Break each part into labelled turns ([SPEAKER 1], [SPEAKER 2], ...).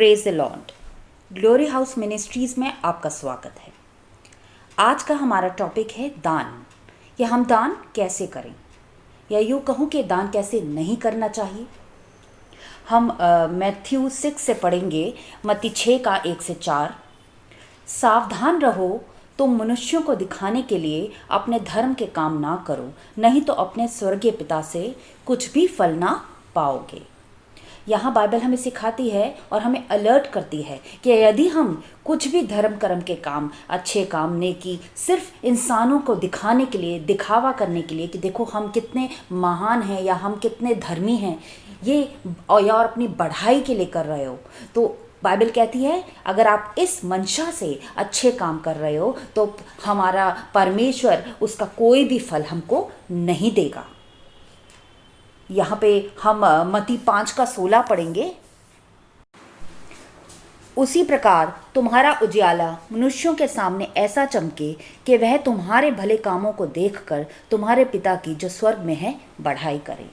[SPEAKER 1] Praise the Lord. Glory house ministries में आपका स्वागत है। आज का हमारा टॉपिक है दान, कि हम दान कैसे करें, या यूँ कहूँ कि दान कैसे नहीं करना चाहिए। हम मैथ्यू 6 से पढ़ेंगे, मत्ती 6 का 1 से 4। सावधान रहो, तुम मनुष्यों को दिखाने के लिए अपने धर्म के काम ना करो, नहीं तो अपने स्वर्गीय पिता से कुछ भी फल ना पाओगे। यहाँ बाइबल हमें सिखाती है और हमें अलर्ट करती है कि यदि हम कुछ भी धर्म कर्म के काम, अच्छे काम, नेकी सिर्फ इंसानों को दिखाने के लिए, दिखावा करने के लिए कि देखो हम कितने महान हैं या हम कितने धर्मी हैं, ये और अपनी बढ़ाई के लिए कर रहे हो, तो बाइबल कहती है अगर आप इस मंशा से अच्छे काम कर रहे हो तो हमारा परमेश्वर उसका कोई भी फल हमको नहीं देगा। यहाँ पे हम मत्ती 5 का 16 पढ़ेंगे। उसी प्रकार तुम्हारा उजियाला मनुष्यों के सामने ऐसा चमके कि वह तुम्हारे भले कामों को देखकर तुम्हारे पिता की जो स्वर्ग में है बढ़ाई करें।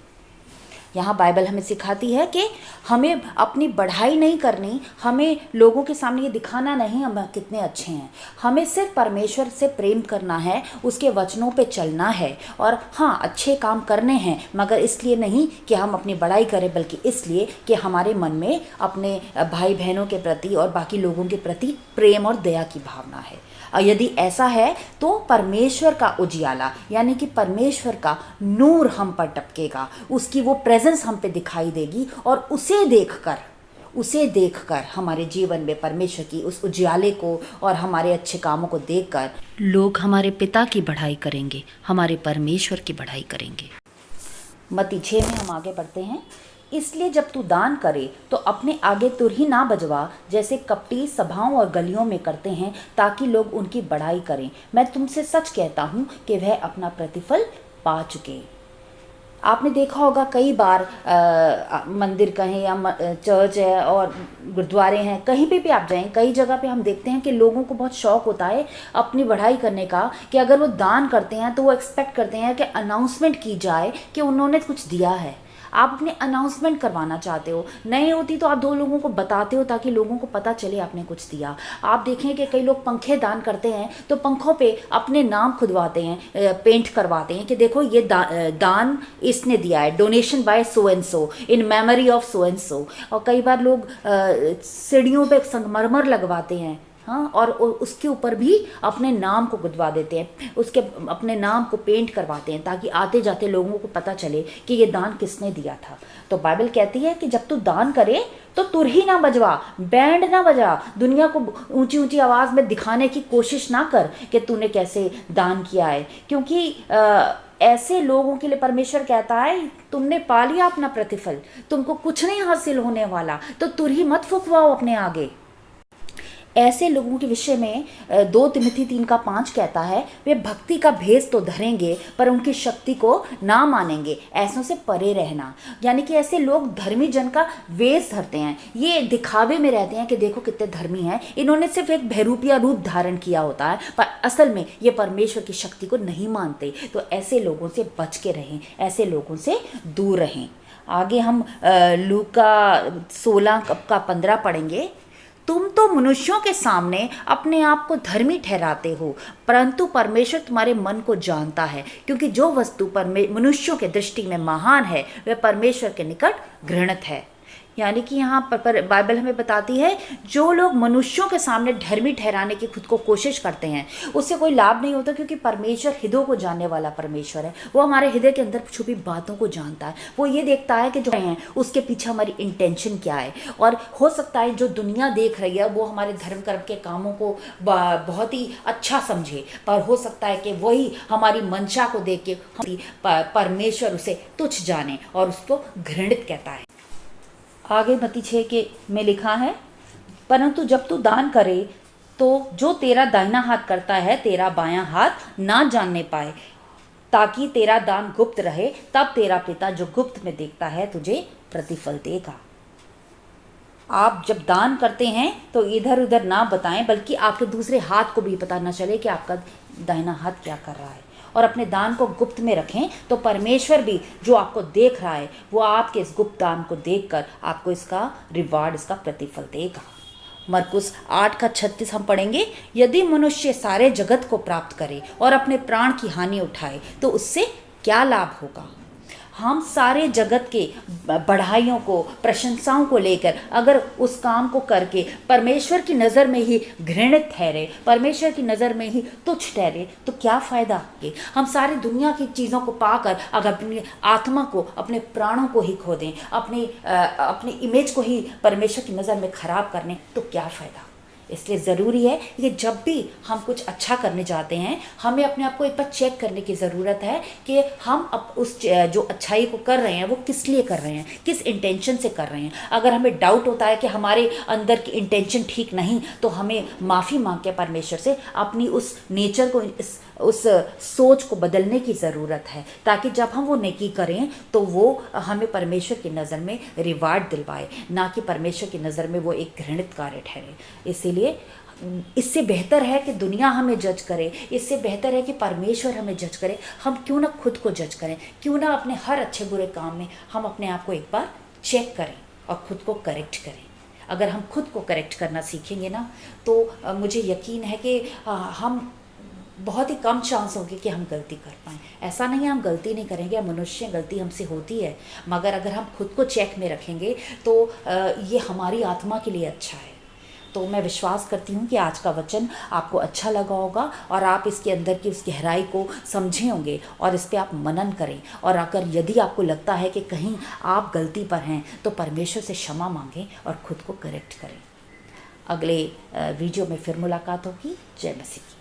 [SPEAKER 1] यहाँ बाइबल हमें सिखाती है कि हमें अपनी बढ़ाई नहीं करनी, हमें लोगों के सामने ये दिखाना नहीं हम कितने अच्छे हैं। हमें सिर्फ परमेश्वर से प्रेम करना है, उसके वचनों पे चलना है, और हाँ अच्छे काम करने हैं, मगर इसलिए नहीं कि हम अपनी बढ़ाई करें, बल्कि इसलिए कि हमारे मन में अपने भाई बहनों के प्रति और बाकी लोगों के प्रति प्रेम और दया की भावना है। और यदि ऐसा है तो परमेश्वर का उजियाला यानी कि परमेश्वर का नूर हम पर टपकेगा, उसकी वो प्रेजेंस हम पे दिखाई देगी, और उसे देखकर हमारे जीवन में परमेश्वर की उस उजियाले को और हमारे अच्छे कामों को देखकर लोग हमारे पिता की बढ़ाई करेंगे, हमारे परमेश्वर की बढ़ाई करेंगे। मत्ती 6 में हम आगे बढ़ते हैं। इसलिए जब तू दान करे तो अपने आगे तुरही ना बजवा, जैसे कपटी सभाओं और गलियों में करते हैं, ताकि लोग उनकी बड़ाई करें। मैं तुमसे सच कहता हूँ कि वह अपना प्रतिफल पा चुके। आपने देखा होगा कई बार मंदिर कहें या चर्च है और गुरुद्वारे हैं, कहीं पे भी आप जाएं, कई जगह पे हम देखते हैं कि लोगों को बहुत शौक होता है अपनी बढ़ाई करने का, कि अगर वो दान करते हैं तो वो एक्सपेक्ट करते हैं कि अनाउंसमेंट की जाए कि उन्होंने कुछ दिया है। आप अपने अनाउंसमेंट करवाना चाहते हो, नहीं होती तो आप 2 लोगों को बताते हो ताकि लोगों को पता चले आपने कुछ दिया। आप देखें कि कई लोग पंखे दान करते हैं तो पंखों पे अपने नाम खुदवाते हैं, पेंट करवाते हैं कि देखो ये दान इसने दिया है, donation by so and so, in memory of so and so. और कई बार लोग सीढ़ियों पे संगमरमर लगवाते हैं, हाँ, और उसके ऊपर भी अपने नाम को गुदवा देते हैं, उसके अपने नाम को पेंट करवाते हैं ताकि आते जाते लोगों को पता चले कि ये दान किसने दिया था। तो बाइबल कहती है कि जब तू दान करे तो तुरही ना बजवा, बैंड ना बजा, दुनिया को ऊंची ऊंची आवाज़ में दिखाने की कोशिश ना कर कि तूने कैसे दान किया है, क्योंकि ऐसे लोगों के लिए परमेश्वर कहता है तुमने पा लिया अपना प्रतिफल, तुमको कुछ नहीं हासिल होने वाला, तो तुरही मत फुकवाओ अपने आगे। ऐसे लोगों के विषय में 2 तिमोथी 3 का 5 कहता है, वे भक्ति का भेष तो धरेंगे पर उनकी शक्ति को ना मानेंगे, ऐसों से परे रहना। यानी कि ऐसे लोग धर्मी जन का वेश धरते हैं, ये दिखावे में रहते हैं कि देखो कितने धर्मी हैं, इन्होंने सिर्फ एक बहरूपिया रूप धारण किया होता है, पर असल में ये परमेश्वर की शक्ति को नहीं मानते। तो ऐसे लोगों से बच के रहें, ऐसे लोगों से दूर रहें। आगे हम लूका 16 का 15 पढ़ेंगे। तुम तो मनुष्यों के सामने अपने आप को धर्मी ठहराते हो, परंतु परमेश्वर तुम्हारे मन को जानता है, क्योंकि जो वस्तु मनुष्यों के दृष्टि में महान है वह परमेश्वर के निकट घृणित है। यानी कि यहाँ पर बाइबल हमें बताती है जो लोग मनुष्यों के सामने धर्मी ठहराने की खुद को कोशिश करते हैं उससे कोई लाभ नहीं होता, क्योंकि परमेश्वर हृदयों को जानने वाला परमेश्वर है। वो हमारे हृदय के अंदर छुपी बातों को जानता है, वो ये देखता है कि जो हैं उसके पीछे हमारी इंटेंशन क्या है। और हो सकता है जो दुनिया देख रही है वो हमारे धर्म कर्म के कामों को बहुत ही अच्छा समझे, पर हो सकता है कि वही हमारी मंशा को देख के परमेश्वर उसे तुच्छ जाने और उसको घृणित कहता है। आगे मत्ती 6 के में लिखा है, परंतु जब तू दान करे तो जो तेरा दाहिना हाथ करता है तेरा बायां हाथ ना जानने पाए, ताकि तेरा दान गुप्त रहे, तब तेरा पिता जो गुप्त में देखता है तुझे प्रतिफल देगा। आप जब दान करते हैं तो इधर उधर ना बताएं, बल्कि आपके दूसरे हाथ को भी पता ना चले कि आपका दाहिना हाथ क्या कर रहा है। और अपने दान को गुप्त में रखें तो परमेश्वर भी जो आपको देख रहा है वो आपके इस गुप्त दान को देखकर आपको इसका रिवार्ड, इसका प्रतिफल देगा। मरकुस 8:36 हम पढ़ेंगे, यदि मनुष्य सारे जगत को प्राप्त करे और अपने प्राण की हानि उठाए तो उससे क्या लाभ होगा। हम सारे जगत के बढ़ाइयों को, प्रशंसाओं को लेकर अगर उस काम को करके परमेश्वर की नज़र में ही घृणित ठहरे, परमेश्वर की नज़र में ही तुच्छ ठहरे तो क्या फ़ायदा। हम सारी दुनिया की चीज़ों को पाकर अगर अपनी आत्मा को, अपने प्राणों को ही खो दें, अपनी इमेज को ही परमेश्वर की नज़र में ख़राब करने तो क्या फ़ायदा। इसलिए ज़रूरी है कि जब भी हम कुछ अच्छा करने जाते हैं हमें अपने आप को एक बार चेक करने की ज़रूरत है कि हम अब उस जो अच्छाई को कर रहे हैं वो किस लिए कर रहे हैं, किस इंटेंशन से कर रहे हैं। अगर हमें डाउट होता है कि हमारे अंदर की इंटेंशन ठीक नहीं तो हमें माफ़ी मांग के परमेश्वर से अपनी उस नेचर को, उस सोच को बदलने की ज़रूरत है, ताकि जब हम वो नेकी करें तो वो हमें परमेश्वर की नज़र में रिवार्ड दिलवाए, ना कि परमेश्वर की नज़र में वो एक घृणित कार्य ठहरे। इसीलिए इससे बेहतर है कि दुनिया हमें जज करे, इससे बेहतर है कि परमेश्वर हमें जज करे। हम क्यों ना खुद को जज करें, क्यों ना अपने हर अच्छे बुरे काम में हम अपने आप को एक बार चेक करें और खुद को करेक्ट करें। अगर हम खुद को करेक्ट करना सीखेंगे ना तो मुझे यकीन है कि हम बहुत ही कम चांस होंगे कि हम गलती कर पाएँ। ऐसा नहीं है हम गलती नहीं करेंगे, मनुष्य गलती हमसे होती है, मगर अगर हम खुद को चेक में रखेंगे तो ये हमारी आत्मा के लिए अच्छा है। तो मैं विश्वास करती हूँ कि आज का वचन आपको अच्छा लगा होगा और आप इसके अंदर की उस गहराई को समझे होंगे और इस पर आप मनन करें। और अगर यदि आपको लगता है कि कहीं आप गलती पर हैं तो परमेश्वर से क्षमा मांगें और ख़ुद को करेक्ट करें। अगले वीडियो में फिर मुलाकात होगी। जय मसीह।